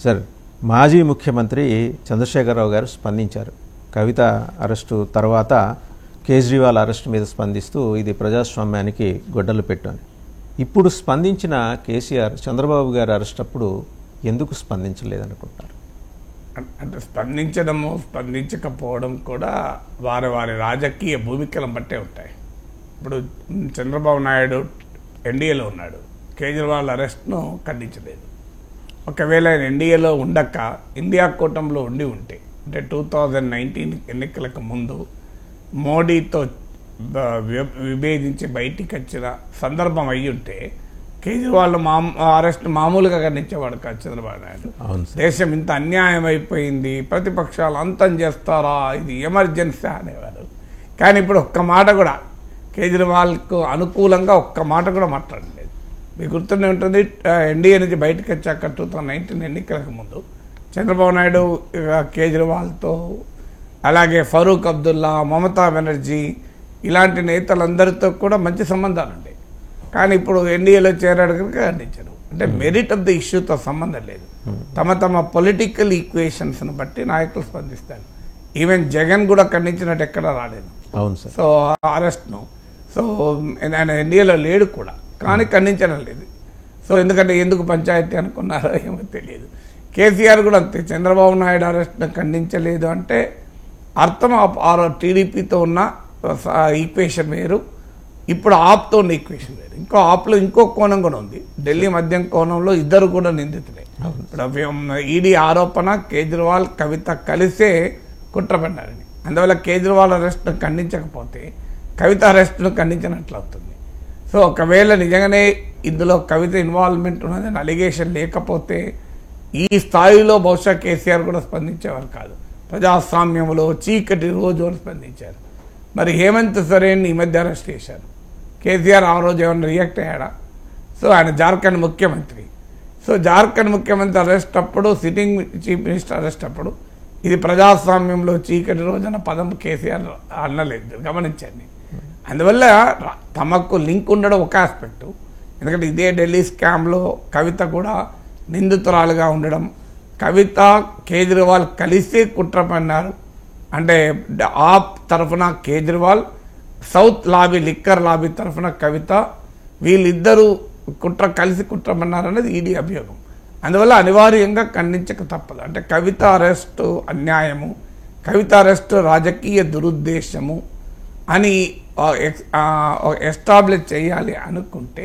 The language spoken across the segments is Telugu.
సార్, మాజీ ముఖ్యమంత్రి చంద్రశేఖరరావు గారు స్పందించారు. కవిత అరెస్టు తర్వాత కేజ్రీవాల్ అరెస్టు మీద స్పందిస్తూ ఇది ప్రజాస్వామ్యానికి గొడ్డలు పెట్టు అని. ఇప్పుడు స్పందించిన కేసీఆర్ చంద్రబాబు గారు అరెస్ట్ అప్పుడు ఎందుకు స్పందించలేదనుకుంటారు? అంటే స్పందించడము స్పందించకపోవడం కూడా వారి వారి రాజకీయ భూమికలను బట్టే ఉంటాయి. ఇప్పుడు చంద్రబాబు నాయుడు ఎన్డీఏలో ఉన్నాడు, కేజ్రీవాల్ అరెస్ట్ను ఖండించలేదు. ఒకవేళ ఆయన ఎన్డీఏలో ఉండక ఇండియా కూటమిలో ఉంటే అంటే 2019 ఎన్నికలకు ముందు మోడీతో విభేదించి బయటికి వచ్చిన సందర్భం అయ్యి ఉంటే కేజ్రీవాల్ అరెస్ట్ మామూలుగా ఖండించేవాడు కాదు చంద్రబాబు నాయుడు. దేశం ఇంత అన్యాయం అయిపోయింది, ప్రతిపక్షాలు అంతం చేస్తారా, ఇది ఎమర్జెన్సీ అనేవారు. కానీ ఇప్పుడు ఒక్క మాట కూడా కేజ్రీవాల్కు అనుకూలంగా ఒక్క మాట కూడా మాట్లాడలేదు. మీకు గుర్తుండే ఉంటుంది, ఎన్డీఏ నుంచి బయటకు వచ్చాక 2019 ఎన్నికలకు ముందు చంద్రబాబు నాయుడు కేజ్రీవాల్తో, అలాగే ఫరూక్ అబ్దుల్లా, మమతా బెనర్జీ ఇలాంటి నేతలందరితో కూడా మంచి సంబంధాలు ఉండేవి. కానీ ఇప్పుడు ఎన్డీఏలో చేరాడు కనుక ఖండించారు. అంటే మెరిట్ ఆఫ్ ద ఇష్యూతో సంబంధం లేదు, తమ పొలిటికల్ ఈక్వేషన్స్ను బట్టి నాయకులు స్పందిస్తారు. ఈవెన్ జగన్ కూడా ఖండించినట్టు ఎక్కడా రాలేదు. అవును సార్. సో అరెస్ట్ను, సో ఆయన ఎన్డీఏలో లేడు కూడా, కానీ ఖండించడం లేదు. సో ఎందుకు పంచాయతీ అనుకున్నారో ఏమో తెలియదు. కేసీఆర్ కూడా అంతే, చంద్రబాబు నాయుడు అరెస్ట్ను ఖండించలేదు అంటే అర్థం టీడీపీతో ఉన్న ఈక్వేషన్ వేరు, ఇప్పుడు ఆప్తో ఉన్న ఈక్వేషన్ వేరు. ఆప్లో ఇంకో కోణం కూడా ఉంది. ఢిల్లీ మద్యం కోణంలో ఇద్దరు కూడా నిందితులే. ఇప్పుడు ఈడీ ఆరోపణ కేజ్రీవాల్ కవిత కలిసే కుట్రపడ్డారని. అందువల్ల కేజ్రీవాల్ అరెస్ట్ను ఖండించకపోతే కవిత అరెస్ట్ను ఖండించినట్లు అవుతుంది. సో ఒకవేళ నిజంగానే ఇందులో కవిత ఇన్వాల్వ్మెంట్ ఉన్నదని అలిగేషన్ లేకపోతే ఈ స్థాయిలో బహుశా కేసీఆర్ కూడా స్పందించేవారు కాదు. ప్రజాస్వామ్యంలో చీకటి రోజు అని స్పందించారు. మరి హేమంత్ సోరెన్ ఈ మధ్య అరెస్ట్ చేశారు. కేసీఆర్ ఆ రోజు ఏమన్నా రియాక్ట్ అయ్యాడా? సో ఆయన జార్ఖండ్ ముఖ్యమంత్రి. సో జార్ఖండ్ ముఖ్యమంత్రి అరెస్ట్ అప్పుడు, సిట్టింగ్ చీఫ్ మినిస్టర్ అరెస్ట్ అప్పుడు ఇది ప్రజాస్వామ్యంలో చీకటి రోజున పదం కేసీఆర్ అనలేదు, గమనించండి. అందువల్ల తమకు లింక్ ఉండడం ఒక ఆస్పెక్టు. ఎందుకంటే ఇదే ఢిల్లీ స్కామ్లో కవిత కూడా నిందితురాలుగా ఉండడం, కవిత కేజ్రీవాల్ కలిసి కుట్ర పన్నారు. అంటే ఆప్ తరఫున Kejriwal, south lobby liquor lobby తరఫున కవిత, వీళ్ళిద్దరూ కలిసి కుట్ర పన్నారనేది ఈడీ అభియోగం. అందువల్ల అనివార్యంగా ఖండించక తప్పదు. అంటే కవిత అరెస్టు అన్యాయము, కవిత అరెస్టు రాజకీయ దురుద్దేశము అని ఎస్టాబ్లిష్ చేయాలి అనుకుంటే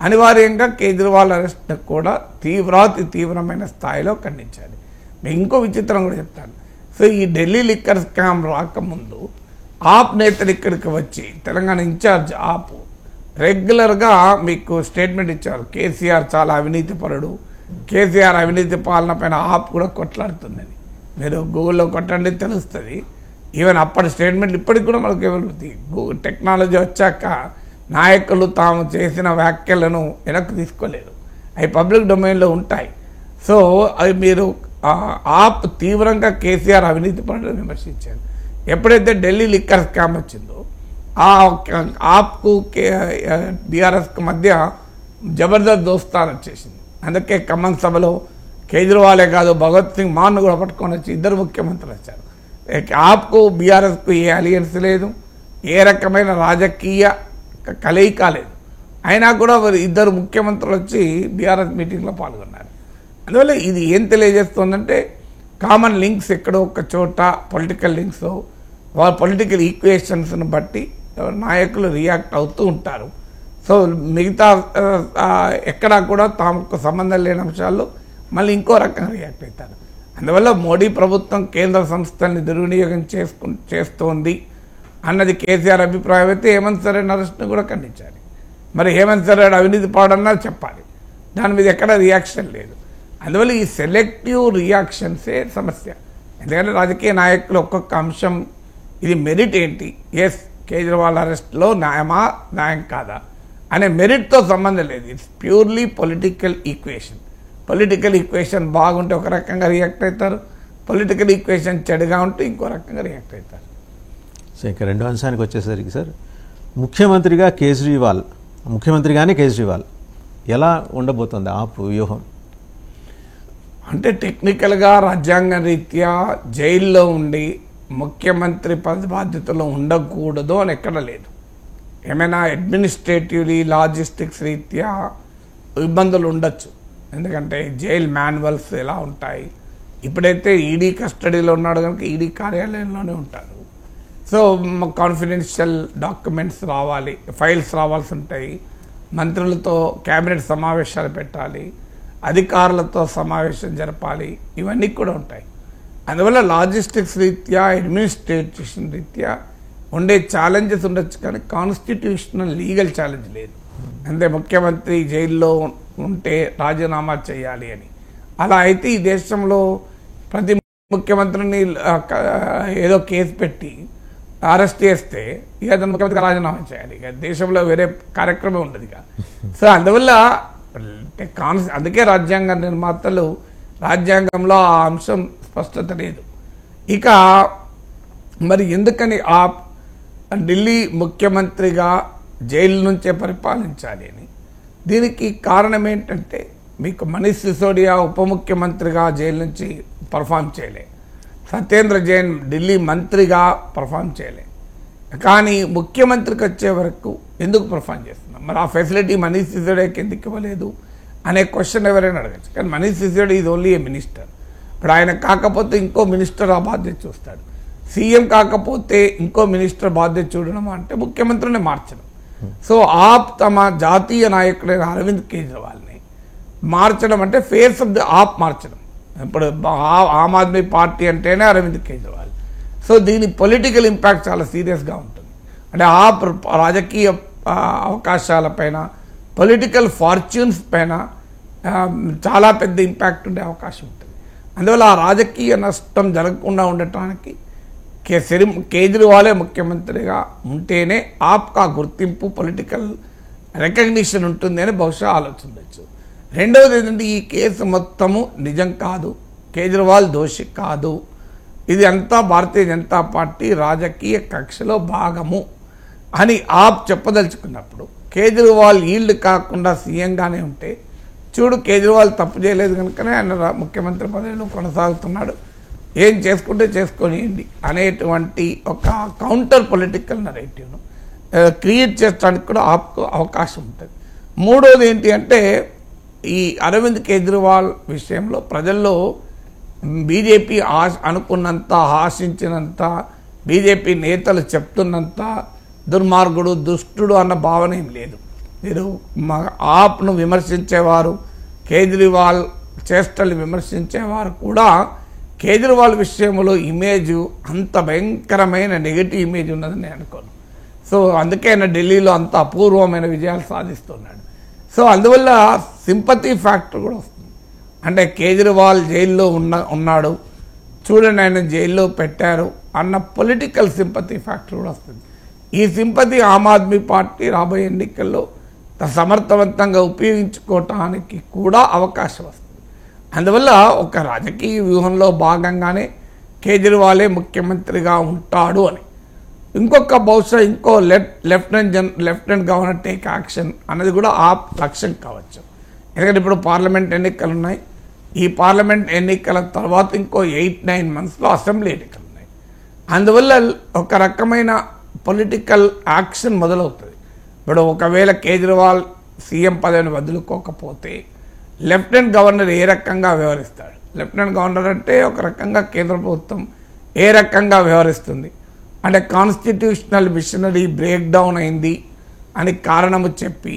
అనివార్యంగా కేజ్రీవాల్ అరెస్ట్ కూడా తీవ్రమైన స్థాయిలో ఖండించాలి. మీకు ఇంకో విచిత్రం కూడా చెప్తాను. సో ఈ ఢిల్లీ లిక్కర్ స్కామ్ రాకముందు ఆప్ నేతలు ఇక్కడికి వచ్చి, తెలంగాణ ఇన్ఛార్జ్ ఆప్ రెగ్యులర్గా మీకు స్టేట్మెంట్ ఇచ్చారు, కేసీఆర్ చాలా అవినీతిపరుడు, కేసీఆర్ అవినీతి పాలన పైన ఆప్ కూడా కొట్లాడుతుందని. మీరు గూగుల్లో కొట్టండి తెలుస్తుంది. ఈవెన్ అప్పటి స్టేట్మెంట్లు ఇప్పటికి కూడా మనకు గూగుల్ టెక్నాలజీ వచ్చాక నాయకులు తాము చేసిన వ్యాఖ్యలను వెనక్కి తీసుకోలేరు, అవి పబ్లిక్ డొమైన్లో ఉంటాయి. సో అవి మీరు ఆప్ తీవ్రంగా కేసీఆర్ అవినీతి పనులను విమర్శించారు. ఎప్పుడైతే ఢిల్లీ లిక్కర్ స్కామ్ వచ్చిందో ఆ ఆప్కు బీఆర్ఎస్కు మధ్య జబర్దస్త్ దోస్తాన్ వచ్చేసింది. అందుకే ఖమ్మం సభలో కేజ్రీవాలే కాదు, భగత్ సింగ్ మాన్ను కూడా పట్టుకొని వచ్చి ఇద్దరు ముఖ్యమంత్రులు వచ్చారు. ఆప్కు బీఆర్ఎస్కు ఏ అలియన్స్ లేదు, ఏ రకమైన రాజకీయ కలయిక లేదు. అయినా కూడా ఇద్దరు ముఖ్యమంత్రులు వచ్చి బీఆర్ఎస్ మీటింగ్లో పాల్గొన్నారు. అందువల్ల ఇది ఏం తెలియజేస్తుందంటే కామన్ లింక్స్ ఎక్కడో ఒక చోట పొలిటికల్ లింక్స్, వాళ్ళ పొలిటికల్ ఈక్వేషన్స్ను బట్టి నాయకులు రియాక్ట్ అవుతూ ఉంటారు. సో మిగతా ఎక్కడా కూడా తమకు సంబంధం లేని అంశాల్లో మళ్ళీ ఇంకో రకంగా రియాక్ట్ అవుతారు. అందువల్ల మోడీ ప్రభుత్వం కేంద్ర సంస్థల్ని దుర్వినియోగం చేస్తోంది అన్నది కేసీఆర్ అభిప్రాయం అయితే హేమంత్ సోరెన్ అరెస్ట్ను కూడా ఖండించాలి. మరి హేమంత్ సోరెన్ అవినీతి పాడన్నా చెప్పాలి, దాని మీద ఎక్కడ రియాక్షన్ లేదు. అందువల్ల ఈ సెలెక్టివ్ రియాక్షన్సే సమస్య. ఎందుకంటే రాజకీయ నాయకులు ఒక్కొక్క అంశం, ఇది మెరిట్ ఏంటి, ఎస్ కేజ్రీవాల్ అరెస్ట్లో న్యాయం కాదా అనే మెరిట్తో సంబంధం లేదు. It's purely political equation. Political equation బాగుంటే ఒక రకంగా రియాక్ట్ అవుతారు, పొలిటికల్ ఈక్వేషన్ చెడుగా ఉంటే ఇంకో రకంగా రియాక్ట్ అవుతారు. సో ఇక రెండో అంశానికి వచ్చేసరికి సార్, ముఖ్యమంత్రిగానే కేజ్రీవాల్ ఎలా ఉండబోతుంది ఆప్ వ్యూహం? అంటే టెక్నికల్గా రాజ్యాంగ రీత్యా జైల్లో ఉండి ముఖ్యమంత్రి పద బాధ్యతలో ఉండకూడదు అని ఎక్కడ లేదు. ఏమైనా అడ్మినిస్ట్రేటివ్లీ లాజిస్టిక్స్ రీత్యా ఇబ్బందులు ఉండొచ్చు. ఎందుకంటే జైల్ మాన్యువల్స్ ఎలా ఉంటాయి, ఇప్పుడైతే ఈడీ కస్టడీలో ఉన్నాడు కనుక ఈడీ కార్యాలయంలోనే ఉంటారు. సో కాన్ఫిడెన్షియల్ డాక్యుమెంట్స్ రావాలి, ఫైల్స్ రావాల్సి ఉంటాయి, మంత్రులతో క్యాబినెట్ సమావేశాలు పెట్టాలి, అధికారులతో సమావేశం జరపాలి, ఇవన్నీ కూడా ఉంటాయి. అందువల్ల లాజిస్టిక్స్ రీత్యా అడ్మినిస్ట్రేషన్ రీత్యా ఉండే ఛాలెంజెస్ ఉండొచ్చు, కానీ కాన్స్టిట్యూషనల్ లీగల్ ఛాలెంజ్ లేదు. అంటే ముఖ్యమంత్రి జైల్లో ఉంటే రాజీనామా చేయాలి అని. అలా అయితే ఈ దేశంలో ప్రతి ముఖ్యమంత్రిని ఏదో కేసు పెట్టి అరెస్ట్ చేస్తే ఇక అతను ముఖ్యమంత్రి రాజీనామా చేయాలి. ఇక దేశంలో వేరే కార్యక్రమం ఉండదు ఇక. సో అందువల్ల అందుకే రాజ్యాంగ నిర్మాతలు రాజ్యాంగంలో ఆ అంశం స్పష్టత లేదు. ఇక మరి ఎందుకని ఆ ఢిల్లీ ముఖ్యమంత్రిగా జైలు నుంచే పరిపాలించాలి అని? దీనికి కారణం ఏంటంటే మీకు మనీష్ సిసోడియా ఉప ముఖ్యమంత్రిగా జైలు నుంచి పర్ఫామ్ చేయలే, సత్యేంద్ర జైన్ ఢిల్లీ మంత్రిగా పర్ఫామ్ చేయలే, కానీ ముఖ్యమంత్రికి వచ్చే వరకు ఎందుకు పర్ఫామ్ చేస్తున్నాం? మరి ఆ ఫెసిలిటీ మనీష్ సిసోడియాకి ఎందుకు ఇవ్వలేదు అనే క్వశ్చన్ ఎవరైనా అడగచ్చు. కానీ Manish Sisodia is only A minister. ఇప్పుడు ఆయన కాకపోతే ఇంకో మినిస్టర్ ఆ బాధ్యత చూస్తాడు, సీఎం కాకపోతే ఇంకో మినిస్టర్ బాధ్యత చూడడం అంటే ముఖ్యమంత్రిని మార్చడం. సో ఆప్ తమ జాతీయ నాయకుడైన అరవింద్ కేజ్రీవాల్ని మార్చడం అంటే ఫేస్ ఆఫ్ ది ఆప్ మార్చడం. ఇప్పుడు ఆమ్ ఆద్మీ పార్టీ అంటేనే అరవింద్ కేజ్రీవాల్. సో దీని పొలిటికల్ ఇంపాక్ట్ చాలా సీరియస్గా ఉంటుంది. అంటే ఆప్ రాజకీయ అవకాశాలపైన, పొలిటికల్ ఫార్చ్యూన్స్ పైన చాలా పెద్ద ఇంపాక్ట్ ఉండే అవకాశం ఉంటుంది. అందువల్ల ఆ రాజకీయ నష్టం జరగకుండా ఉండటానికి కేజ్రీవాలే ముఖ్యమంత్రిగా ఉంటేనే ఆప్కా గుర్తింపు, పొలిటికల్ రికగ్నిషన్ ఉంటుంది అని బహుశా ఆలోచించవచ్చు. రెండవది ఏంటంటే ఈ కేసు మొత్తము నిజం కాదు, కేజ్రీవాల్ దోషి కాదు, ఇది అంతా భారతీయ జనతా పార్టీ రాజకీయ కక్షలో భాగము అని ఆప్ చెప్పదలుచుకున్నప్పుడు కేజ్రీవాల్ ఈల్డ్ కాకుండా సీఎంగానే ఉంటే, చూడు కేజ్రీవాల్ తప్పు చేయలేదు కనుకనే ఆయన ముఖ్యమంత్రి పదవిలో కొనసాగుతున్నాడు, ఏం చేసుకుంటే చేసుకొనియండి అనేటువంటి ఒక కౌంటర్ పొలిటికల్ నరేటివ్ను క్రియేట్ చేయడానికి కూడా అవకాశం ఉంటుంది. మూడోది ఏంటి అంటే ఈ అరవింద్ కేజ్రీవాల్ విషయంలో ప్రజల్లో బీజేపీ అనుకున్నంత, ఆశించినంత, బీజేపీ నేతలు చెప్తున్నంత దుర్మార్గుడు, దుష్టుడు అన్న భావన ఏం లేదు. మీరు ఆప్ను విమర్శించేవారు, కేజ్రీవాల్ చేష్టలు విమర్శించేవారు కూడా కేజ్రీవాల్ విషయంలో ఇమేజ్ అంత భయంకరమైన నెగటివ్ ఇమేజ్ ఉన్నదని నేను అనుకోను. సో అందుకే ఆయన ఢిల్లీలో అంత అపూర్వమైన విజయాలు సాధిస్తున్నాడు. సో అందువల్ల సింపతి ఫ్యాక్టర్ కూడా వస్తుంది. అంటే కేజ్రీవాల్ జైల్లో ఉన్నాడు, చూడండి ఆయన జైల్లో పెట్టారు అన్న పొలిటికల్ సింపతి ఫ్యాక్టర్ కూడా వస్తుంది. ఈ సింపతి ఆమ్ ఆద్మీ పార్టీ రాబోయే ఎన్నికల్లో సమర్థవంతంగా ఉపయోగించుకోవటానికి కూడా అవకాశం వస్తుంది. అందువల్ల ఒక రాజకీయ వ్యూహంలో భాగంగానే కేజ్రీవాలే ముఖ్యమంత్రిగా ఉంటాడు అని. ఇంకొక బహుశా ఇంకో లెఫ్టినెంట్ గవర్నర్ టేక్ యాక్షన్ అన్నది కూడా ఆ లక్ష్యం కావచ్చు. ఎందుకంటే ఇప్పుడు పార్లమెంట్ ఎన్నికలు ఉన్నాయి, ఈ పార్లమెంట్ ఎన్నికల తర్వాత ఇంకో 8-9 monthsలో అసెంబ్లీ ఎన్నికలు ఉన్నాయి. అందువల్ల ఒక రకమైన పొలిటికల్ యాక్షన్ మొదలవుతుంది. ఇప్పుడు ఒకవేళ కేజ్రీవాల్ సీఎం పదవిని వదులుకోకపోతే లెఫ్టినెంట్ గవర్నర్ ఏ రకంగా వ్యవహరిస్తాడు? లెఫ్టినెంట్ గవర్నర్ అంటే ఒక రకంగా కేంద్ర ప్రభుత్వం ఏ రకంగా వ్యవహరిస్తుంది అంటే కాన్స్టిట్యూషనల్ మిషనరీ బ్రేక్ డౌన్ అయింది అని కారణము చెప్పి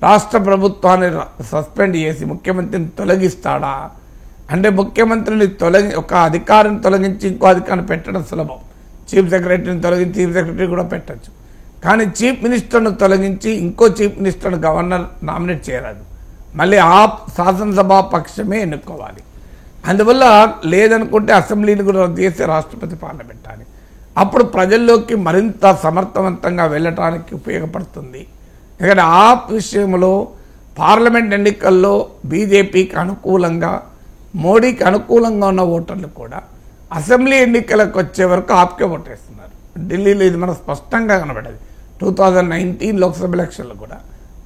రాష్ట్ర ప్రభుత్వాన్ని సస్పెండ్ చేసి ముఖ్యమంత్రిని తొలగిస్తాడా? అంటే ముఖ్యమంత్రిని ఒక అధికారిని తొలగించి ఇంకో అధికారిని పెట్టడం సులభం. చీఫ్ సెక్రటరీని తొలగించి చీఫ్ సెక్రటరీ కూడా పెట్టచ్చు. కానీ చీఫ్ మినిస్టర్ను తొలగించి ఇంకో చీఫ్ మినిస్టర్ను గవర్నర్ నామినేట్ చేయరాదు. మళ్ళీ ఆ శాసనసభా పక్షమే ఎన్నుకోవాలి. అందువల్ల లేదనుకుంటే అసెంబ్లీని కూడా రద్దు చేసి రాష్ట్రపతి పాలన పెట్టాలి. అప్పుడు ప్రజల్లోకి మరింత సమర్థవంతంగా వెళ్ళటానికి ఉపయోగపడుతుంది. ఎందుకంటే ఆ విషయంలో పార్లమెంట్ ఎన్నికల్లో బీజేపీకి అనుకూలంగా, మోడీకి అనుకూలంగా ఉన్న ఓటర్లు కూడా అసెంబ్లీ ఎన్నికలకు వచ్చే వరకు ఆప్కే ఓటేస్తున్నారు. ఢిల్లీలో ఇది మనకు స్పష్టంగా కనబడేది. 2019 లోక్సభ ఎలక్షన్లో కూడా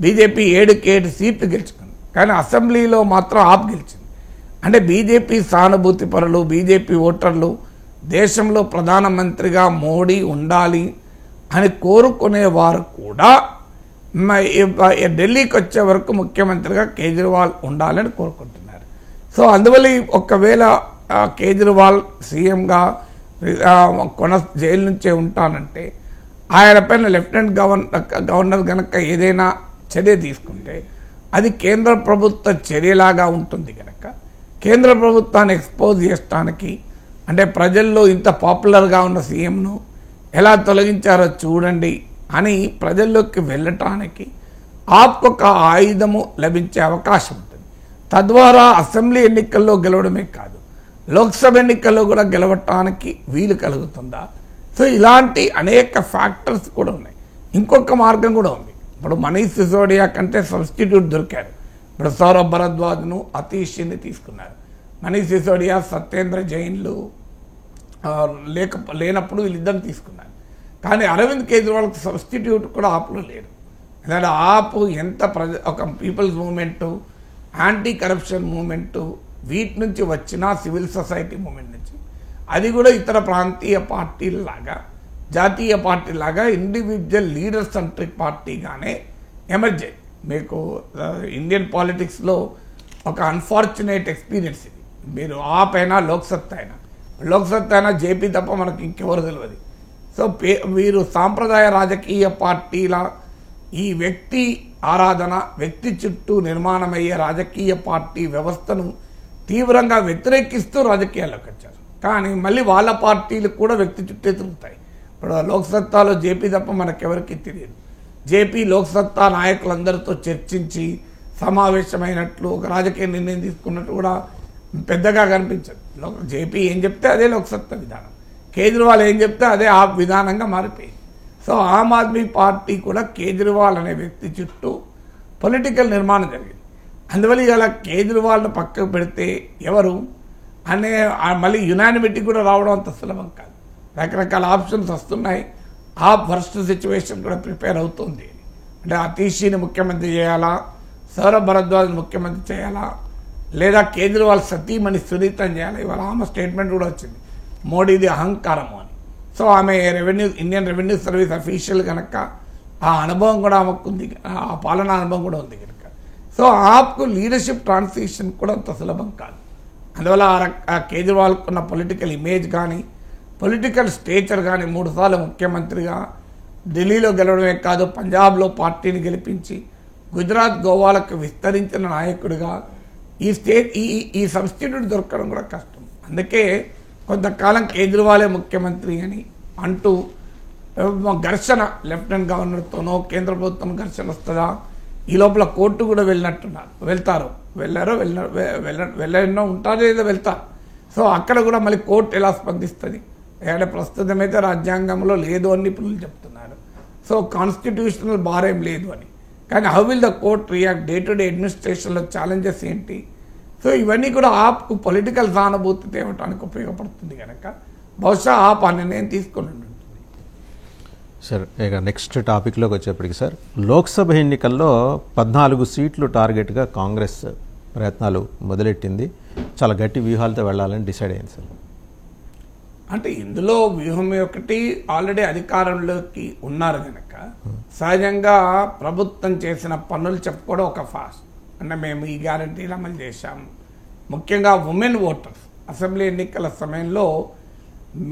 బీజేపీ 7 సీట్లు గెలుచుకుంది, కానీ అసెంబ్లీలో మాత్రం ఆప్ గెలిచింది. అంటే బీజేపీ సానుభూతి పరులు, బీజేపీ ఓటర్లు దేశంలో ప్రధానమంత్రిగా మోడీ ఉండాలి అని కోరుకునేవారు కూడా ఢిల్లీకి వచ్చే వరకు ముఖ్యమంత్రిగా కేజ్రీవాల్ ఉండాలని కోరుకుంటున్నారు. సో అందువల్ల ఒకవేళ కేజ్రీవాల్ సీఎంగా జైలు నుంచే ఉంటానంటే ఆయన పైన లెఫ్టినెంట్ గవర్నర్ కనుక ఏదైనా చర్య తీసుకుంటే అది కేంద్ర ప్రభుత్వ చర్యలాగా ఉంటుంది కనుక కేంద్ర ప్రభుత్వాన్ని ఎక్స్పోజ్ చేయడానికి, అంటే ప్రజల్లో ఇంత పాపులర్గా ఉన్న సీఎంను ఎలా తొలగించారో చూడండి అని ప్రజల్లోకి వెళ్ళటానికి ఆప్కొక ఆయుధము లభించే అవకాశం ఉంటుంది. తద్వారా అసెంబ్లీ ఎన్నికల్లో గెలవడమే కాదు, లోక్సభ ఎన్నికల్లో కూడా గెలవటానికి వీలు కలుగుతుందా? సో ఇలాంటి అనేక ఫ్యాక్టర్స్ కూడా ఉన్నాయి. ఇంకొక మార్గం కూడా ఉంది. ఇప్పుడు మనీష్ సిసోడియా కంటే సబ్స్టిట్యూట్ దొరికారు. ఇప్పుడు సౌరభ్ భరద్వాజ్ను, అతీష్ని తీసుకున్నారు. మనీష్ సిసోడియా, సత్యేంద్ర జైన్లు లేనప్పుడు వీళ్ళిద్దరిని తీసుకున్నారు. కానీ అరవింద్ కేజ్రీవాల్కి సబ్స్టిట్యూట్ కూడా ఆప్లో లేరు. ఎందుకంటే ఆప్ ఎంత ఒక people's movement, anti corruption movement, వీటి నుంచి వచ్చిన సివిల్ సొసైటీ మూవ్మెంట్ నుంచి, అది కూడా ఇతర ప్రాంతీయ పార్టీలాగా, జాతీయ పార్టీలాగా ఇండివిజువల్ లీడర్ సెంట్రిక్ పార్టీగానే ఎమర్జ్ అయ్యి, మీకు ఇండియన్ పాలిటిక్స్లో ఒక అన్ఫార్చునేట్ ఎక్స్పీరియన్స్ ఇది. మీరు ఆప్ అయినా లోక్సత్తా అయినా జేపీ తప్ప మనకు ఇంకెవరు తెలియదు. సో వీరు సాంప్రదాయ రాజకీయ పార్టీల ఈ వ్యక్తి ఆరాధన, వ్యక్తి చుట్టూ నిర్మాణమయ్యే రాజకీయ పార్టీ వ్యవస్థను తీవ్రంగా వ్యతిరేకిస్తూ రాజకీయాల్లోకి వచ్చారు. కానీ మళ్ళీ వాళ్ళ పార్టీలు కూడా వ్యక్తి చుట్టే తిరుగుతాయి. ఇప్పుడు లోక్సత్తాలో జేపీ తప్ప మనకెవరికి తెలియదు. జేపీ లోక్సత్తా నాయకులందరితో చర్చించి సమావేశమైనట్లు, ఒక రాజకీయ నిర్ణయం తీసుకున్నట్టు కూడా పెద్దగా కనిపించదు. జేపీ ఏం చెప్తే అదే లోక్సత్తా విధానం, కేజ్రీవాల్ ఏం చెప్తే అదే ఆ విధానంగా మారిపోయింది. సో ఆమ్ ఆద్మీ పార్టీ కూడా కేజ్రీవాల్ అనే వ్యక్తి చుట్టూ పొలిటికల్ నిర్మాణం జరిగింది. అందువల్ల ఇలా కేజ్రీవాల్ను పక్కకు పెడితే ఎవరు అనే మళ్ళీ యునానిమిటీ కూడా రావడం అంత సులభం కాదు. రకరకాల ఆప్షన్స్ వస్తున్నాయి. ఆ వర్స్ట్ సిచ్యువేషన్ కూడా ప్రిపేర్ అవుతుంది. అంటే అతీషిని ముఖ్యమంత్రి చేయాలా, సౌరభ్ భరద్వాజ్ని ముఖ్యమంత్రి చేయాలా, లేదా కేజ్రీవాల్ సతీమణి సునీతని చేయాలా? ఇవాళ ఆమె స్టేట్మెంట్ కూడా వచ్చింది, మోడీది అహంకారము అని. సో ఆమె ఇండియన్ రెవెన్యూ సర్వీస్ అఫీషియల్ కనుక ఆ అనుభవం కూడా ఆమెకు ఉంది, ఆ పాలనా అనుభవం కూడా ఉంది కనుక. సో ఆప్కు లీడర్షిప్ ట్రాన్సిషన్ కూడా అంత సులభం కాదు. అందువల్ల ఆ కేజ్రీవాల్కు ఉన్న పొలిటికల్ ఇమేజ్ కానీ, పొలిటికల్ స్టేచర్ కానీ, 3 సార్లు ముఖ్యమంత్రిగా ఢిల్లీలో గెలవడమే కాదు, పంజాబ్లో పార్టీని గెలిపించి గుజరాత్, గోవాలకు విస్తరించిన నాయకుడిగా ఈ సబ్స్టిట్యూట్ దొరకడం కూడా కష్టం. అందుకే కొంతకాలం కేజ్రీవాలే ముఖ్యమంత్రి అని అంటూ ఘర్షణ, లెఫ్టినెంట్ గవర్నర్తోనో కేంద్ర ప్రభుత్వం ఘర్షణ వస్తుందా, ఈ లోపల కోర్టు కూడా వెళ్ళారో ఉంటారో ఏదో వెళ్తారు. సో అక్కడ కూడా మళ్ళీ కోర్టు ఎలా స్పందిస్తుంది? అంటే ప్రస్తుతం అయితే రాజ్యాంగంలో లేదు అని నిపుణులు చెప్తున్నారు. సో కాన్స్టిట్యూషనల్ బార్ ఏం లేదు అని. కానీ how will the court react? Day to day అడ్మినిస్ట్రేషన్లో ఛాలెంజెస్ ఏంటి? సో ఇవన్నీ కూడా ఆప్కు పొలిటికల్ సానుభూతి తేవటానికి ఉపయోగపడుతుంది కనుక బహుశా ఆప్ ఆ నిర్ణయం తీసుకొని ఉంటుంది. సార్ ఇక నెక్స్ట్ టాపిక్లోకి వచ్చేప్పటికి సార్, లోక్సభ ఎన్నికల్లో 14 సీట్లు టార్గెట్గా కాంగ్రెస్ ప్రయత్నాలు మొదలెట్టింది. చాలా గట్టి వ్యూహాలతో వెళ్ళాలని డిసైడ్ అయింది సార్. అంటే ఇందులో వ్యూహం ఒకటి, ఆల్రెడీ అధికారంలోకి ఉన్నారు కనుక సహజంగా ప్రభుత్వం చేసిన పనులు చెప్పుకోవడం ఒక ఫాస్ట్. అంటే మేము ఈ గ్యారంటీలు అమలు చేశాము. ముఖ్యంగా ఉమెన్ ఓటర్స్ అసెంబ్లీ ఎన్నికల సమయంలో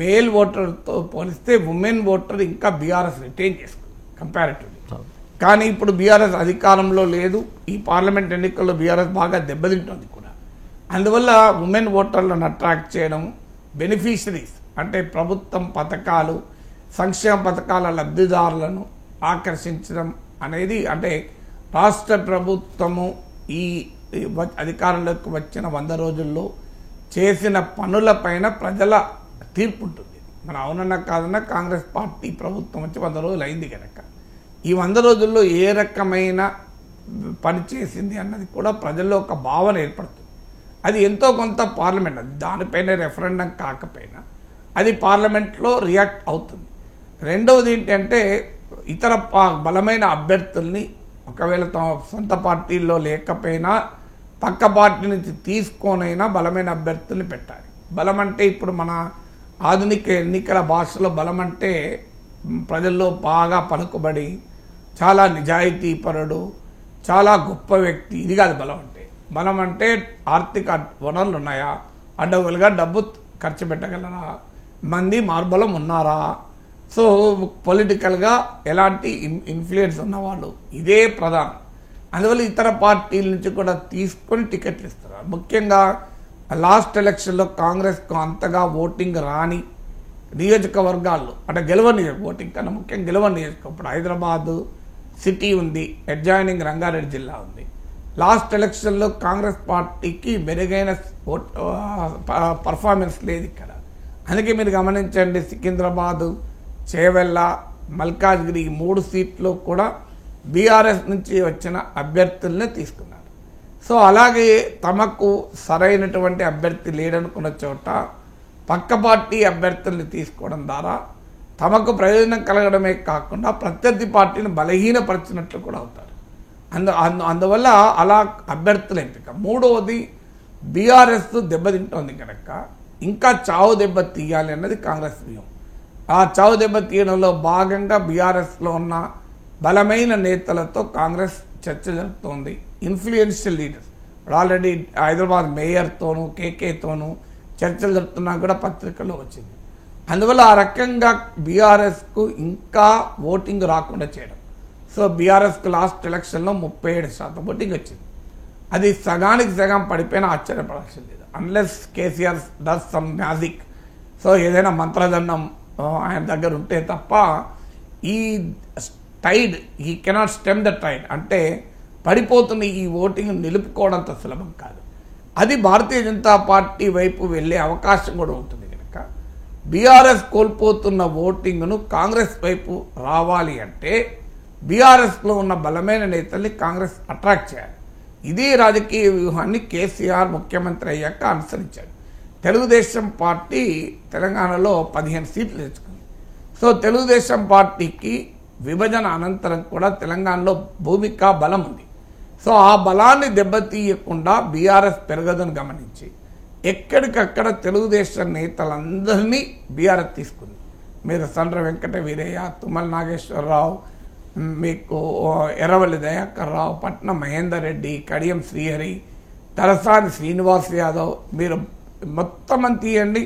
మేల్ ఓటర్తో పోలిస్తే ఉమెన్ ఓటర్ ఇంకా బీఆర్ఎస్ రిటైన్ చేసుకుంది కంపారిటివ్లీ. కానీ ఇప్పుడు బీఆర్ఎస్ అధికారంలో లేదు. ఈ పార్లమెంట్ ఎన్నికల్లో బీఆర్ఎస్ బాగా దెబ్బతింటుంది కూడా. అందువల్ల ఉమెన్ ఓటర్లను అట్రాక్ట్ చేయడం, బెనిఫిషరీస్ అంటే ప్రభుత్వం పథకాలు, సంక్షేమ పథకాల లబ్ధిదారులను ఆకర్షించడం అనేది, అంటే రాష్ట్ర ప్రభుత్వము ఈ అధికారంలోకి వచ్చిన 100 రోజుల్లో చేసిన పనులపైన ప్రజల తీర్పు ఉంటుంది. మన అవునన్నా కాదన్నా కాంగ్రెస్ పార్టీ ప్రభుత్వం వచ్చి 100 రోజులు అయింది కనుక ఈ 100 రోజుల్లో ఏ రకమైన పని చేసింది అన్నది కూడా ప్రజల్లో ఒక భావన ఏర్పడుతుంది. అది ఎంతో కొంత పార్లమెంట్, దానిపైన రెఫరెండం కాకపోయినా అది పార్లమెంట్లో రియాక్ట్ అవుతుంది. రెండవది ఏంటంటే ఇతర బలమైన అభ్యర్థుల్ని ఒకవేళ తమ సొంత పార్టీల్లో లేకపోయినా పక్క పార్టీ నుంచి తీసుకోనైనా బలమైన అభ్యర్థుల్ని పెట్టాలి. బలం అంటే ఇప్పుడు మన ఆధునిక ఎన్నికల భాషలో బలం అంటే ప్రజల్లో బాగా పలుకుబడి, చాలా నిజాయితీపరుడు, చాలా గొప్ప వ్యక్తి, ఇది కాదు బలం అంటే. బలం అంటే ఆర్థిక వనరులు ఉన్నాయా, అడ్డగోలుగా డబ్బు ఖర్చు పెట్టగలరా, మంది మార్బలం ఉన్నారా, సో పొలిటికల్గా ఎలాంటి ఇన్ఫ్లుయెన్స్ ఉన్నవాళ్ళు, ఇదే ప్రధానం. అందువల్ల ఇతర పార్టీల నుంచి కూడా తీసుకొని టికెట్లు ఇస్తారు. ముఖ్యంగా లాస్ట్ ఎలక్షన్లో కాంగ్రెస్కు అంతగా ఓటింగ్ రాని నియోజకవర్గాల్లో, అంటే గెలవని ఓటింగ్ కన్నా ముఖ్యంగా గెలవని నియోజకవర్గం, ఇప్పుడు హైదరాబాదు సిటీ ఉంది, అడ్జాయినింగ్ రంగారెడ్డి జిల్లా ఉంది. లాస్ట్ ఎలక్షన్లో కాంగ్రెస్ పార్టీకి మెరుగైన పర్ఫార్మెన్స్ లేదు ఇక్కడ. అందుకే మీరు గమనించండి, సికింద్రాబాదు, చేవెళ్ళ, మల్కాజ్గిరి 3 సీట్లు కూడా బీఆర్ఎస్ నుంచి వచ్చిన అభ్యర్థులనే తీసుకున్నారు. సో అలాగే తమకు సరైనటువంటి అభ్యర్థి లేడనుకున్న చోట పక్క పార్టీ అభ్యర్థుల్ని తీసుకోవడం ద్వారా తమకు ప్రయోజనం కలగడమే కాకుండా ప్రత్యర్థి పార్టీని బలహీనపరిచినట్లు కూడా అవుతారు. అందువల్ల అలా అభ్యర్థుల ఎంపిక. మూడవది, బీఆర్ఎస్ దెబ్బతింటోంది కనుక ఇంకా చావు దెబ్బ తీయాలి అన్నది కాంగ్రెస్ వ్యూహం. ఆ చావు దెబ్బ తీయడంలో భాగంగా బీఆర్ఎస్లో ఉన్న బలమైన నేతలతో కాంగ్రెస్ చర్చ జరుపుతోంది. ఇన్ఫ్లుయెన్షియల్ లీడర్స్ ఆల్రెడీ హైదరాబాద్ మేయర్తోనూ కేకేతోనూ చర్చలు జరుపుతున్నా కూడా పత్రికల్లో వచ్చింది. అందువల్ల ఆ రకంగా బీఆర్ఎస్కు ఇంకా ఓటింగ్ రాకుండా చేయడం. సో బీఆర్ఎస్కు లాస్ట్ ఎలక్షన్లో 37% ఓటింగ్ వచ్చింది. అది సగానికి సగం పడిపోయినా ఆశ్చర్యపడాల్సిన లేదు, unless KCR does some magic. So ఏదైనా మంత్రదండం ఆయన దగ్గర ఉంటే తప్ప ఈ tide he cannot stem the tide, అంటే పడిపోతున్న ఈ ఓటింగ్ నిలుపుకోవడంత సులభం కాదు. అది భారతీయ జనతా పార్టీ వైపు వెళ్ళే అవకాశం కూడా ఉంటుంది కనుక బీఆర్ఎస్ కోల్పోతున్న ఓటింగ్ను కాంగ్రెస్ వైపు రావాలి అంటే బీఆర్ఎస్లో ఉన్న బలమైన నేతల్ని కాంగ్రెస్ అట్రాక్ట్ చేయాలి. ఇదే రాజకీయ వ్యూహాన్ని కేసీఆర్ ముఖ్యమంత్రి అయ్యాక అనుసరించాడు. తెలుగుదేశం పార్టీ తెలంగాణలో 15 సీట్లు తెచ్చుకుంది. సో తెలుగుదేశం పార్టీకి విభజన అనంతరం కూడా తెలంగాణలో భూమిక బలం ఉంది. సో ఆ బలాన్ని దెబ్బతీయకుండా బీఆర్ఎస్ పెరగదని గమనించి ఎక్కడికక్కడ తెలుగుదేశం నేతలందరినీ బీఆర్ఎస్ తీసుకుంది. మీరు సండ్ర వెంకట వీరయ్య, తుమ్మల నాగేశ్వరరావు, మీకు ఎర్రవల్లి దయాకర్ రావు, పట్నం మహేందర్ రెడ్డి, కడియం శ్రీహరి, తలసాని శ్రీనివాస్ యాదవ్, మీరు మొత్తం అంత తీయండి,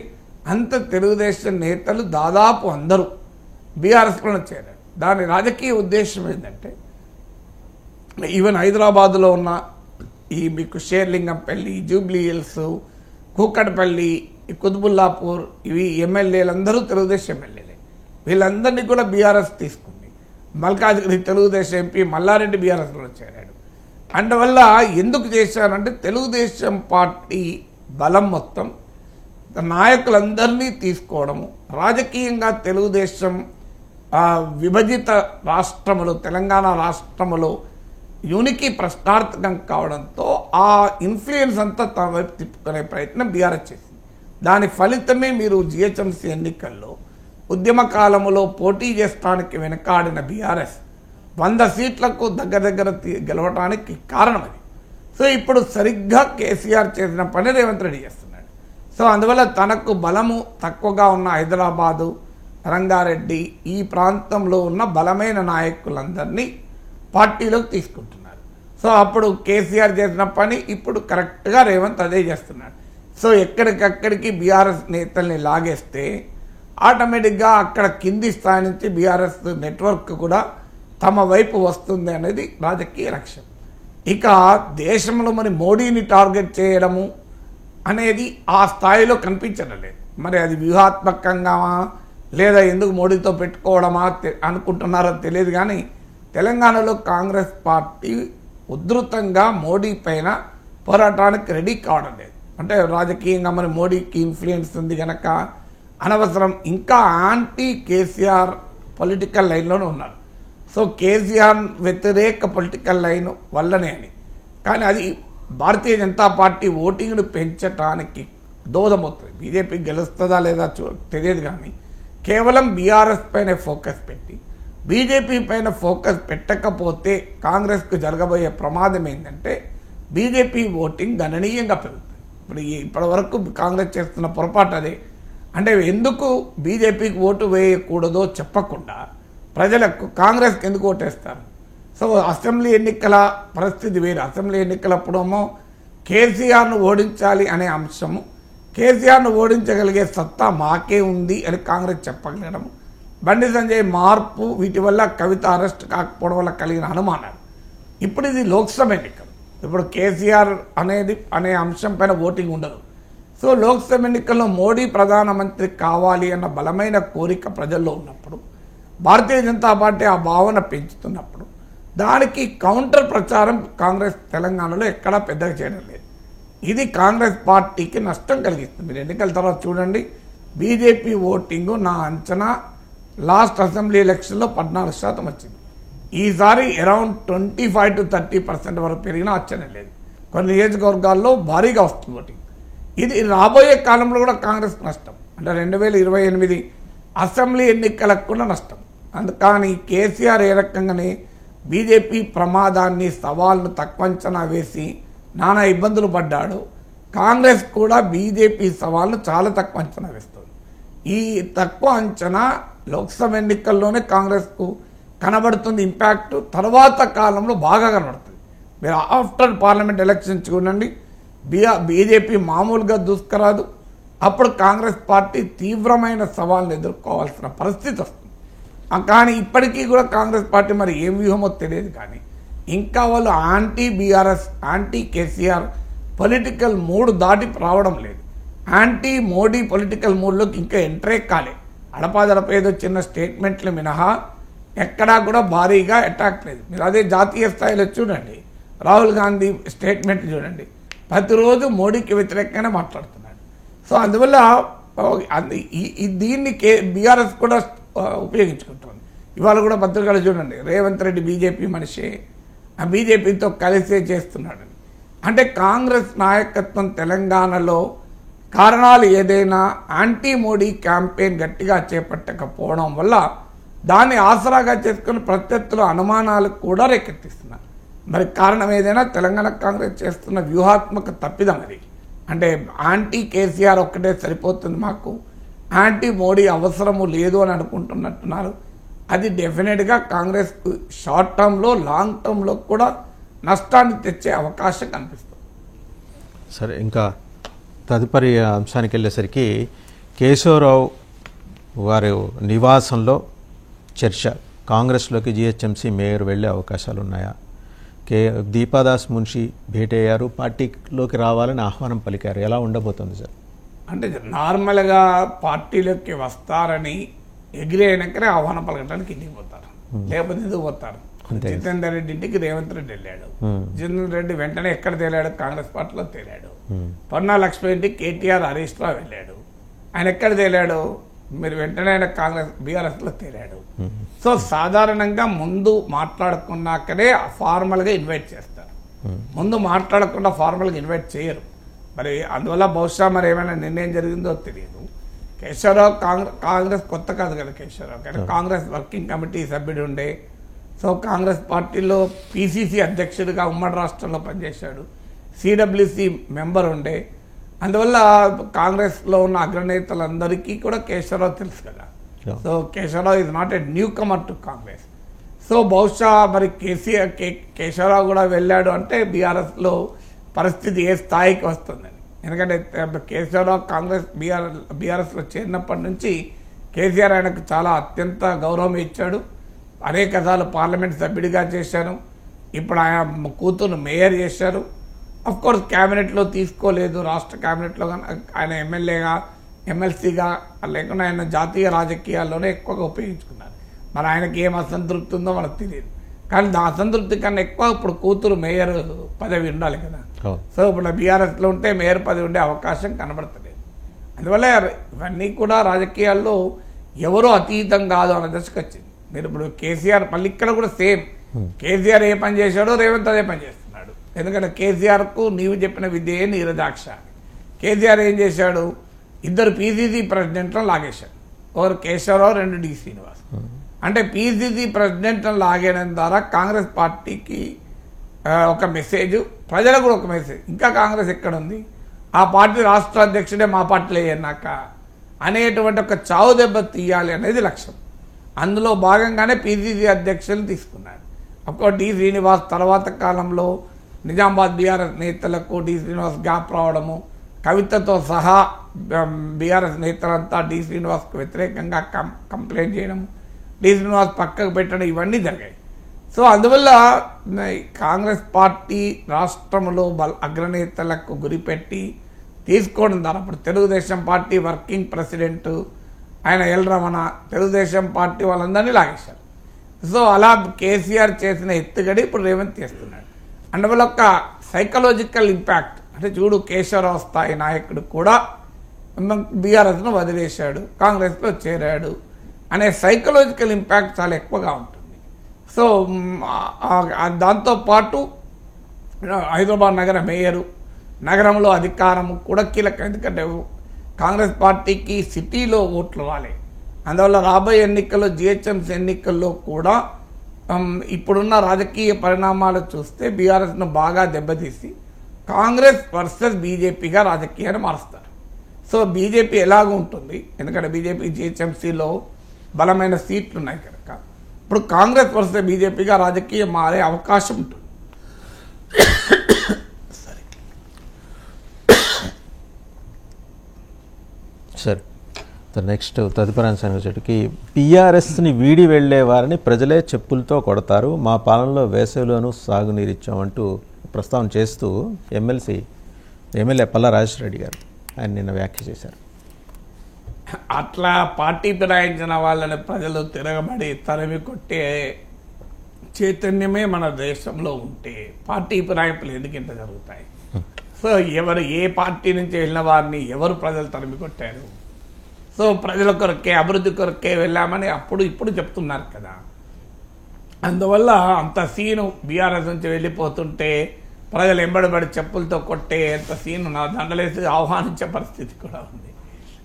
అంత తెలుగుదేశం నేతలు దాదాపు అందరూ బీఆర్ఎస్లో చేరారు. దాని రాజకీయ ఉద్దేశం ఏంటంటే ఈవెన్ హైదరాబాదులో ఉన్న ఈ మీకు షేర్లింగంపల్లి, జూబ్లీ హిల్స్, కూకట్పల్లి, కుతుబుల్లాపూర్, ఇవి ఎమ్మెల్యేలందరూ తెలుగుదేశం ఎమ్మెల్యేలే. వీళ్ళందరినీ కూడా బీఆర్ఎస్ తీసుకుంది. మల్కాజ్గిరి తెలుగుదేశం ఎంపీ మల్లారెడ్డి బీఆర్ఎస్లో చేరాడు. అందువల్ల ఎందుకు చేశారంటే తెలుగుదేశం పార్టీ బలం మొత్తం నాయకులందరినీ తీసుకోవడము, రాజకీయంగా తెలుగుదేశం విభజిత రాష్ట్రములు, తెలంగాణ రాష్ట్రములు యూనికి ప్రశ్నార్థకం కావడంతో ఆ ఇన్ఫ్లుయెన్స్ అంతా తన వైపు తిప్పుకునే ప్రయత్నం బీఆర్ఎస్ చేసింది. దాని ఫలితమే మీరు జిహెచ్ఎంసీ ఎన్నికల్లో ఉద్యమ కాలంలో పోటీ చేస్తానికి వెనకాడిన బీఆర్ఎస్ 100 సీట్లకు దగ్గర గెలవడానికి కారణం అది. సో ఇప్పుడు సరిగ్గా కేసీఆర్ చేసిన పని రేవంత్ రెడ్డి చేస్తున్నాడు. సో అందువల్ల తనకు బలము తక్కువగా ఉన్న హైదరాబాదు, రంగారెడ్డి, ఈ ప్రాంతంలో ఉన్న బలమైన నాయకులందరినీ పార్టీలోకి తీసుకుంటున్నారు. సో అప్పుడు కేసీఆర్ చేసిన పని ఇప్పుడు కరెక్ట్గా రేవంత్ అదే చేస్తున్నాడు. సో ఎక్కడికక్కడికి బీఆర్ఎస్ నేతల్ని లాగేస్తే ఆటోమేటిక్గా అక్కడ కింది స్థాయి నుంచి బీఆర్ఎస్ నెట్వర్క్ కూడా తమ వైపు వస్తుంది అనేది రాజకీయ లక్ష్యం. ఇక దేశంలో మరి మోడీని టార్గెట్ చేయడము అనేది ఆ స్థాయిలో కనిపించడం లేదు. మరి అది వ్యూహాత్మకంగా లేదా ఎందుకు మోడీతో పెట్టుకోవడమా అనుకుంటున్నారో తెలియదు. కానీ తెలంగాణలో కాంగ్రెస్ పార్టీ ఉధృతంగా మోడీ పైన పోరాటానికి రెడీ కావడం లేదు. అంటే రాజకీయంగా మరి మోడీకి ఇన్ఫ్లుయెన్స్ ఉంది కనుక అనవసరం, ఇంకా యాంటీ కేసీఆర్ పొలిటికల్ లైన్లోనే ఉన్నారు. సో కేసీఆర్ వ్యతిరేక పొలిటికల్ లైన్ వల్లనే అని. కానీ అది భారతీయ జనతా పార్టీ ఓటింగ్ను పెంచడానికి దోహదమవుతుంది. బీజేపీ గెలుస్తుందా లేదా తెలియదు. కానీ కేవలం బీఆర్ఎస్ పైన ఫోకస్ పెట్టి బీజేపీ పైన ఫోకస్ పెట్టకపోతే కాంగ్రెస్కు జరగబోయే ప్రమాదం ఏంటంటే బీజేపీ ఓటింగ్ గణనీయంగా పెరుగుతుంది. ఇప్పటి వరకు కాంగ్రెస్ చేస్తున్న పొరపాటు అదే. అంటే ఎందుకు బీజేపీకి ఓటు వేయకూడదో చెప్పకుండా ప్రజలకు కాంగ్రెస్కి ఎందుకు ఓటేస్తారు? సో అసెంబ్లీ ఎన్నికల పరిస్థితి వేరు. అసెంబ్లీ ఎన్నికలప్పుడేమో కేసీఆర్ను ఓడించాలి అనే అంశము, కేసీఆర్ను ఓడించగలిగే సత్తా మాకే ఉంది అని కాంగ్రెస్ చెప్పగలగడం, బండి సంజయ్ మార్పు, వీటి వల్ల కవిత అరెస్ట్ కాకపోవడం వల్ల కలిగిన అనుమానాలు. ఇప్పుడు ఇది లోక్సభ ఎన్నికలు. ఇప్పుడు కేసీఆర్ అనే అంశం పైన ఓటింగ్ ఉండదు. సో లోక్సభ ఎన్నికల్లో మోడీ ప్రధానమంత్రి కావాలి అన్న బలమైన కోరిక ప్రజల్లో ఉన్నప్పుడు, భారతీయ జనతా పార్టీ ఆ భావన పెంచుతున్నప్పుడు దానికి కౌంటర్ ప్రచారం కాంగ్రెస్ తెలంగాణలో ఎక్కడా పెద్దగా చేయడం లేదు. ఇది కాంగ్రెస్ పార్టీకి నష్టం కలిగిస్తుంది. మీరు ఎన్నికల తర్వాత చూడండి, బీజేపీ ఓటింగు నా అంచనా లాస్ట్ అసెంబ్లీ ఎలక్షన్లో 14% వచ్చింది. ఈసారి అరౌండ్ 25 to 30% వరకు పెరిగినా ఆశ్చర్యం లేదు. కొన్ని నియోజకవర్గాల్లో భారీగా వస్తుంది ఓటింగ్. ఇది రాబోయే కాలంలో కూడా కాంగ్రెస్ నష్టం. అంటే 2028 అసెంబ్లీ ఎన్నికలకు కూడా నష్టం. అందుకని కేసీఆర్ ఏ రకంగానే బీజేపీ ప్రమాదాన్ని, సవాల్ను తక్కువ అంచనా వేసి నానా ఇబ్బందులు పడ్డాడు, కాంగ్రెస్ కూడా బీజేపీ సవాల్ను చాలా తక్కువ అంచనా వేస్తుంది. ఈ తక్కువ అంచనా లోక్సభ ఎన్నికల్లోనే కాంగ్రెస్కు కనబడుతుంది. ఇంపాక్ట్ తర్వాత కాలంలో బాగా కనబడుతుంది. మీరు ఆఫ్టర్ పార్లమెంట్ ఎలక్షన్ చూడండి, బీజేపీ మామూలుగా దూసుకురాదు. అప్పుడు కాంగ్రెస్ పార్టీ తీవ్రమైన సవాళ్ళను ఎదుర్కోవాల్సిన పరిస్థితి వస్తుంది. కానీ ఇప్పటికీ కూడా కాంగ్రెస్ పార్టీ మరి ఏం వ్యూహమో తెలియదు. కానీ ఇంకా వాళ్ళు anti BRS, anti KCR political mood దాటి రావడం లేదు. యాంటీ మోడీ పొలిటికల్ మూడ్లోకి ఇంకా ఎంట్రే కాలే. అడపాదడప ఏదో చిన్న స్టేట్మెంట్లు మినహా ఎక్కడా కూడా భారీగా అటాక్ లేదు. మీరు అదే జాతీయ స్థాయిలో చూడండి, రాహుల్ గాంధీ స్టేట్మెంట్ చూడండి, ప్రతిరోజు మోడీకి వ్యతిరేకంగానే మాట్లాడుతున్నాడు. సో అందువల్ల దీన్ని బీఆర్ఎస్ కూడా ఉపయోగించుకుంటుంది. ఇవాళ కూడా పత్రికలు చూడండి, రేవంత్ రెడ్డి బీజేపీ మనిషి, ఆ బీజేపీతో కలిసే చేస్తున్నాడని. అంటే కాంగ్రెస్ నాయకత్వం తెలంగాణలో కారణాలు ఏదైనా యాంటీ మోడీ క్యాంపెయిన్ గట్టిగా చేపట్టకపోవడం వల్ల దాన్ని ఆసరాగా చేసుకుని ప్రత్యర్థుల అనుమానాలు కూడా రేకెత్తిస్తున్నారు. మరి కారణం ఏదైనా తెలంగాణ కాంగ్రెస్ చేస్తున్న వ్యూహాత్మక తప్పిదం అది. అంటే యాంటీ కేసీఆర్ ఒక్కటే సరిపోతుంది, మాకు యాంటీ మోడీ అవసరము లేదు అని అనుకుంటున్నట్టున్నారు. అది డెఫినెట్గా కాంగ్రెస్కు షార్ట్ టర్మ్లో, లాంగ్ టర్మ్లో కూడా నష్టాన్ని తెచ్చే అవకాశం కనిపిస్తుంది. సరే, ఇంకా తదుపరి అంశానికి వెళ్ళేసరికి కేశవరావు వారి నివాసంలో చర్చ, కాంగ్రెస్లోకి జిహెచ్ఎంసీ మేయర్ వెళ్ళే అవకాశాలు ఉన్నాయా? దీపాదాస్ మున్షి భేటీ అయ్యారు, పార్టీలోకి రావాలని ఆహ్వానం పలికారు. ఎలా ఉండబోతుంది సార్? అంటే నార్మల్గా పార్టీలోకి వస్తారని ఎగ్రీ అయినాకనే ఆహ్వానం పలకడానికి ఇంటికి పోతారు, లేకపోతే ఎందుకు పోతారు? జితేందర్ రెడ్డి ఇంటికి రేవంత్ రెడ్డి వెళ్ళాడు. జితేందర్ రెడ్డి వెంటనే ఎక్కడ తేలాడు? కాంగ్రెస్ పార్టీలో తేలాడు. పొన్నా లక్ష్మి ఇంటికి కేటీఆర్ హరీష్ రావు వెళ్ళాడు. ఆయన ఎక్కడ తేలాడు? మీరు వెంటనే ఆయన కాంగ్రెస్ బీఆర్ఎస్లో తేలాడు. సో సాధారణంగా ముందు మాట్లాడుకున్నాకనే ఫార్మల్గా ఇన్వైట్ చేస్తారు. ముందు మాట్లాడకుండా ఫార్మల్గా ఇన్వైట్ చేయరు. మరి అందువల్ల బహుశా మరి ఏమైనా నిర్ణయం జరిగిందో తెలియదు. కేశవరావు కాంగ్రెస్ కొత్త కాదు కదా కేశవరావు, కానీ కాంగ్రెస్ వర్కింగ్ కమిటీ సభ్యుడు ఉండే. సో కాంగ్రెస్ పార్టీలో పిసిసి అధ్యక్షుడిగా ఉమ్మడి రాష్ట్రంలో పనిచేశాడు, సిడబ్ల్యూసి మెంబర్ ఉండే. అందువల్ల కాంగ్రెస్లో ఉన్న అగ్రనేతలందరికీ కూడా కేశవరావు తెలుసు కదా. So Keshavarao is not a new comer to Congress. So బహుశా మరి కేశవరావు కూడా వెళ్ళాడు అంటే బీఆర్ఎస్లో పరిస్థితి ఏ స్థాయికి వస్తుందని. ఎందుకంటే కేశవరావు కాంగ్రెస్ బీఆర్ఎస్లో చేరినప్పటి నుంచి కేసీఆర్ ఆయనకు చాలా అత్యంత గౌరవం ఇచ్చాడు. అనేక సార్లు పార్లమెంట్ సభ్యుడిగా చేశారు. ఇప్పుడు ఆయన కూతురు మేయర్ చేశారు. అఫ్కోర్స్ క్యాబినెట్లో తీసుకోలేదు, రాష్ట్ర క్యాబినెట్లో కానీ ఆయన ఎమ్మెల్యేగా, ఎమ్మెల్సీగా లేకుండా ఆయన జాతీయ రాజకీయాల్లోనే ఎక్కువగా ఉపయోగించుకున్నారు. మరి ఆయనకి ఏం అసంతృప్తి ఉందో మనకు తెలియదు. కానీ ఆ అసంతృప్తి కన్నా ఎక్కువ ఇప్పుడు కూతురు మేయర్ పదవి ఉండాలి కదా. సో ఇప్పుడు బీఆర్ఎస్లో ఉంటే మేయర్ పదవి ఉండే అవకాశం కనబడతలేదు. అందువల్ల ఇవన్నీ కూడా రాజకీయాల్లో ఎవరో అతీతం కాదు అన్న దశకు వచ్చింది. మీరు ఇప్పుడు కేసీఆర్ మళ్ళీ ఇక్కడ కూడా సేమ్, కేసీఆర్ ఏ పని చేశాడో రేవంత్ అదే పని చేస్తున్నాడు. ఎందుకంటే కేసీఆర్కు నీవు చెప్పిన విద్యే నీరదాక్ష. కేసీఆర్ ఏం చేశాడు? 2 పిసిసి ప్రెసిడెంట్లను లాగేశాడు. ఒకరు కేశవరావు, 2 డి శ్రీనివాస్. అంటే పిసిసి ప్రెసిడెంట్లను లాగేయడం ద్వారా కాంగ్రెస్ పార్టీకి ఒక మెసేజ్, ప్రజలకు కూడా ఒక మెసేజ్, ఇంకా కాంగ్రెస్ ఎక్కడ ఉంది, ఆ పార్టీ రాష్ట్ర అధ్యక్షుడే మా పార్టీలో అయ్యాక అనేటువంటి ఒక చావు దెబ్బ తీయాలి అనేది లక్ష్యం. అందులో భాగంగానే పిసిసి అధ్యక్షులు తీసుకున్నారు. అప్పుడు డి శ్రీనివాస్ తర్వాత కాలంలో నిజామాబాద్ బీఆర్ఎస్ నేతలకు డి శ్రీనివాస్ గ్యాప్ రావడము, కవితతో సహా బీఆర్ఎస్ నేతలంతా డి శ్రీనివాస్కు వ్యతిరేకంగా కంప్లైంట్ చేయడం, డి శ్రీనివాస్ పక్కకు పెట్టడం, ఇవన్నీ జరిగాయి. సో అందువల్ల కాంగ్రెస్ పార్టీ రాష్ట్రంలో అగ్రనేతలకు గురిపెట్టి తీసుకోవడం ద్వారా ఇప్పుడు తెలుగుదేశం పార్టీ వర్కింగ్ ప్రెసిడెంట్ ఆయన ఎల్ రమణ తెలుగుదేశం పార్టీ వాళ్ళందరినీ లాగేశారు. సో అలా కేసీఆర్ చేసిన ఎత్తుగడి ఇప్పుడు రేవంత్ చేస్తున్నాడు. అందువల్ల ఒక సైకలాజికల్ ఇంపాక్ట్ అంటే చూడు కేశవరావు స్థాయి నాయకుడు కూడా బీఆర్ఎస్ను వదిలేశాడు, కాంగ్రెస్లో చేరాడు అనే సైకలాజికల్ ఇంపాక్ట్ చాలా ఎక్కువగా ఉంటుంది. సో దాంతోపాటు హైదరాబాద్ నగర మేయరు, నగరంలో అధికారం కూడా కీలకం. ఎందుకంటే కాంగ్రెస్ పార్టీకి సిటీలో ఓట్లు రాలే. అందువల్ల రాబోయే ఎన్నికల్లో జిహెచ్ఎంసీ ఎన్నికల్లో కూడా ఇప్పుడున్న రాజకీయ పరిణామాలు చూస్తే బీఆర్ఎస్ను బాగా దెబ్బతీసి కాంగ్రెస్ వర్సెస్ బీజేపీగా రాజకీయాన్ని మారుస్తారు. సో బీజేపీ ఎలాగూ ఉంటుంది, ఎందుకంటే బీజేపీ జిహెచ్ఎంసీలో బలమైన సీట్లు ఉన్నాయి కనుక ఇప్పుడు కాంగ్రెస్ వర్సెస్ బీజేపీగా రాజకీయం మారే అవకాశం ఉంటుంది. సరే, నెక్స్ట్ తదుపరి అంశానికి వచ్చేటికి టీఆర్ఎస్ని వీడి వెళ్లే వారిని ప్రజలే చెప్పులతో కొడతారు, మా పాలనలో వేసవిలోనూ సాగునీరిచ్చామంటూ ప్రస్తావన చేస్తూ ఎమ్మెల్యే పల్లా రాజేశ్వర రెడ్డి గారు ఆయన నిన్న వ్యాఖ్య చేశారు. అట్లా పార్టీ ఫిరాయించిన వాళ్ళని ప్రజలు తిరగబడి తరిమి కొట్టే చైతన్యమే మన దేశంలో ఉంటే పార్టీ ఫిరాయింపులు ఎందుకు ఇంత జరుగుతాయి? సో ఎవరు ఏ పార్టీ నుంచి వెళ్ళిన వారిని ఎవరు ప్రజలు తరిమి కొట్టారు? సో ప్రజల కొరకే అభివృద్ధి కొరకే వెళ్ళామని ఇప్పుడు చెప్తున్నారు కదా. అందువల్ల అంత సీను బీఆర్ఎస్ నుంచి వెళ్ళిపోతుంటే ప్రజలు ఎంబడబడి చెప్పులతో కొట్టే అంత సీను నా దండలేసి ఆహ్వానించే పరిస్థితి కూడా ఉంది.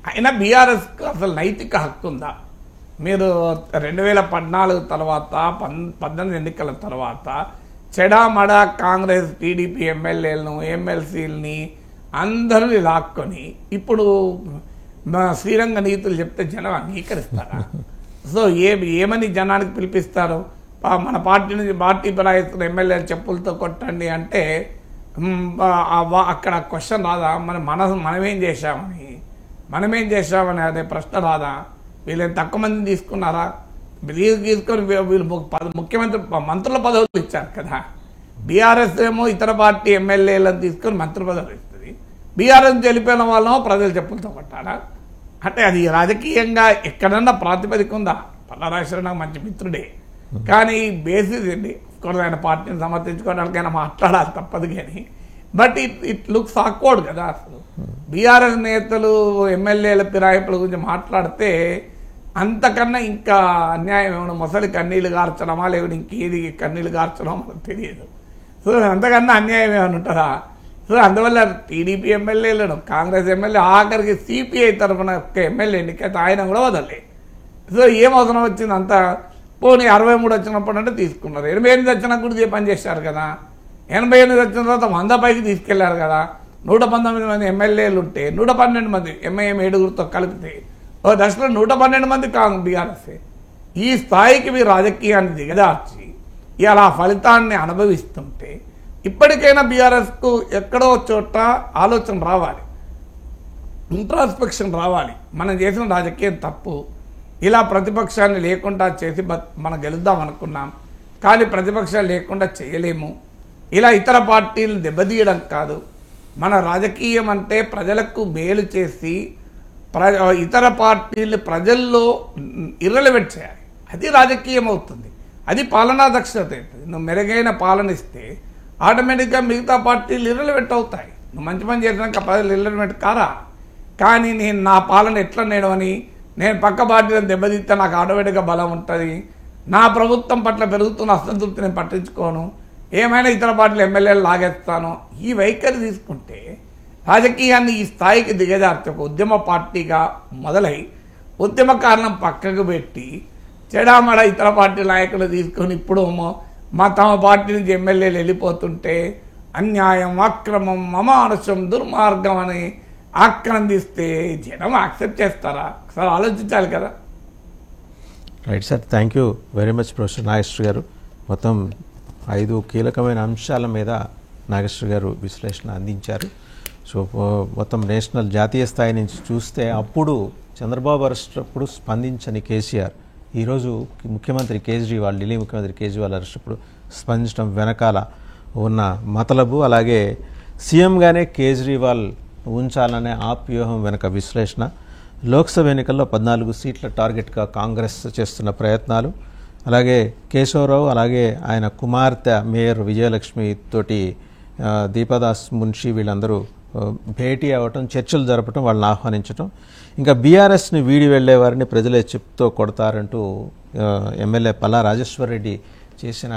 అయినా బీఆర్ఎస్కి అసలు నైతిక హక్కు ఉందా? మీరు 2014 తర్వాత 18 ఎన్నికల తర్వాత చెడామడా కాంగ్రెస్ టీడీపీ ఎమ్మెల్యేలను ఎమ్మెల్సీలని అందరినీ లాక్కొని ఇప్పుడు శ్రీరంగ నీతులు చెప్తే జనం అంగీకరిస్తారా? సో ఏమని జనానికి పిలిపిస్తారు? మన పార్టీ నుంచి పార్టీ ఫిరాయిస్తున్న ఎమ్మెల్యేలు చెప్పులతో కొట్టండి అంటే అక్కడ క్వశ్చన్ రాదా? మనమేం చేశామని అదే ప్రశ్న రాదా? వీళ్ళని తక్కువ మందిని తీసుకున్నారా? తీసుకొని వీళ్ళు ముఖ్యమంత్రి మంత్రుల పదవులు ఇచ్చారు కదా. బీఆర్ఎస్ ఏమో ఇతర పార్టీ ఎమ్మెల్యేలను తీసుకొని మంత్రి పదవులు ఇస్తుంది, బీఆర్ఎస్ వెళ్ళిపోయిన వాళ్ళేమో ప్రజలు చెప్పులతో కొట్టారా? అంటే అది రాజకీయంగా ఎక్కడన్నా ప్రాతిపదిక ఉందా? పల్లారాజేశ్వర నాకు మంచి మిత్రుడే, కానీ బేసిస్ ఏంటి? ఆయన పార్టీని సమర్థించుకోవడానికి ఆయన మాట్లాడాలి తప్పదు, కానీ బట్ ఇట్ లుక్స్ ఆక్వర్డ్ కదా. అసలు బీఆర్ఎస్ నేతలు ఎమ్మెల్యేల ఫిరాయింపుల గురించి మాట్లాడితే అంతకన్నా ఇంకా అన్యాయం ఏమైనా మొసలి కన్నీళ్ళు గార్చడమా లేకపోతే ఇంకేది కన్నీళ్ళు గార్చడమో మనకు తెలియదు. సో అంతకన్నా అన్యాయం ఏమైనా ఉంటుందా? సో అందువల్ల టీడీపీ ఎమ్మెల్యేలను కాంగ్రెస్ ఎమ్మెల్యే ఆఖరికి సిపిఐ తరఫున ఒక ఎమ్మెల్యే ఎన్నికైతే ఆయన కూడా వదలే. సో ఏం అవసరం వచ్చింది అంత? పోనీ 63 వచ్చినప్పుడు అంటే తీసుకున్నారు, 88 వచ్చినా కూడా పని చేశారు కదా. 88 వచ్చిన తర్వాత 100 పైకి తీసుకెళ్లారు కదా. 119 మంది ఎమ్మెల్యేలు ఉంటే 112 మంది ఎంఐఎం 7గురితో కలిపితే ఓ దశలో 112 మంది బీఆర్ఎస్. ఈ స్థాయికి మీరు రాజకీయాన్ని దిగదార్చి ఇలా ఫలితాన్ని అనుభవిస్తుంటే ఇప్పటికైనా బీఆర్ఎస్కు ఎక్కడో చోట ఆలోచన రావాలి, ఇంట్రాస్పెక్షన్ రావాలి. మనం చేసిన రాజకీయం తప్పు, ఇలా ప్రతిపక్షాన్ని లేకుండా చేసి మనం గెలుద్దాం అనుకున్నాం, కానీ ప్రతిపక్షాలు లేకుండా చేయలేము. ఇలా ఇతర పార్టీలు దెబ్బతీయడం కాదు. మన రాజకీయం అంటే ప్రజలకు మేలు చేసి ఇతర పార్టీలు ప్రజల్లో ఇర్రెలెవెంట్ చేయాలి. అది రాజకీయం అవుతుంది, అది పాలనా దక్షత అవుతుంది. నువ్వు మెరుగైన పాలన ఇస్తే ఆటోమేటిక్గా మిగతా పార్టీలు ఇర్రెలెవెంట్ అవుతాయి. నువ్వు మంచి పని చేసినాక ప్రజలు ఇర్రెలెవెంట్ కారా? కానీ నేను నా పాలన ఎట్లా నేడవని నేను పక్క పార్టీలను దెబ్బతీస్తే నాకు ఆటోమేటిక్గా బలం ఉంటుంది. నా ప్రభుత్వం పట్ల పెరుగుతున్న అసంతృప్తి నేను పట్టించుకోను, ఏమైనా ఇతర పార్టీలు ఎమ్మెల్యేలు లాగేస్తాను. ఈ వైఖరి తీసుకుంటే రాజకీయాన్ని ఈ స్థాయికి దిగజార్చి ఒక ఉద్యమ పార్టీగా మొదలై ఉద్యమ కారణం పక్కకు పెట్టి చెడామడ ఇతర పార్టీ నాయకులు తీసుకొని ఇప్పుడు తమ పార్టీ నుంచి ఎమ్మెల్యేలు వెళ్ళిపోతుంటే అన్యాయం, అక్రమం, అమానుషం, దుర్మార్గం అని ఆక్రందిస్తే జనం యాక్సెప్ట్ చేస్తారా? ఒకసారి ఆలోచించాలి కదా. Right sir, thank you very much professor Nageshwar garu. మొత్తం 5 కీలకమైన అంశాల మీద నాగేశ్వర్ గారు విశ్లేషణ అందించారు. సో మొత్తం నేషనల్ జాతీయ స్థాయి నుంచి చూస్తే అప్పుడు చంద్రబాబు అరెస్ట్ అప్పుడు స్పందించని కేసీఆర్ ఈరోజు ముఖ్యమంత్రి కేజ్రీవాల్, ఢిల్లీ ముఖ్యమంత్రి కేజ్రీవాల్ అరెస్ట్ అప్పుడు స్పందించడం వెనకాల ఉన్న మతలబు, అలాగే సీఎంగానే కేజ్రీవాల్ ఉంచాలనే ఆప్యూహం వెనక విశ్లేషణ, లోక్సభ ఎన్నికల్లో 14 సీట్ల టార్గెట్గా కాంగ్రెస్ చేస్తున్న ప్రయత్నాలు, అలాగే కేశవరావు అలాగే ఆయన కుమార్తె మేయర్ విజయలక్ష్మి తోటి దీపాదాస్ మున్షి వీళ్ళందరూ భేటీ అవ్వటం, చర్చలు జరపటం, వాళ్ళని ఆహ్వానించటం, ఇంకా బీఆర్ఎస్ని వీడి వెళ్లే వారిని ప్రజలే చెప్తో కొడతారంటూ ఎమ్మెల్యే పల్లా రాజేశ్వర్ రెడ్డి చేసిన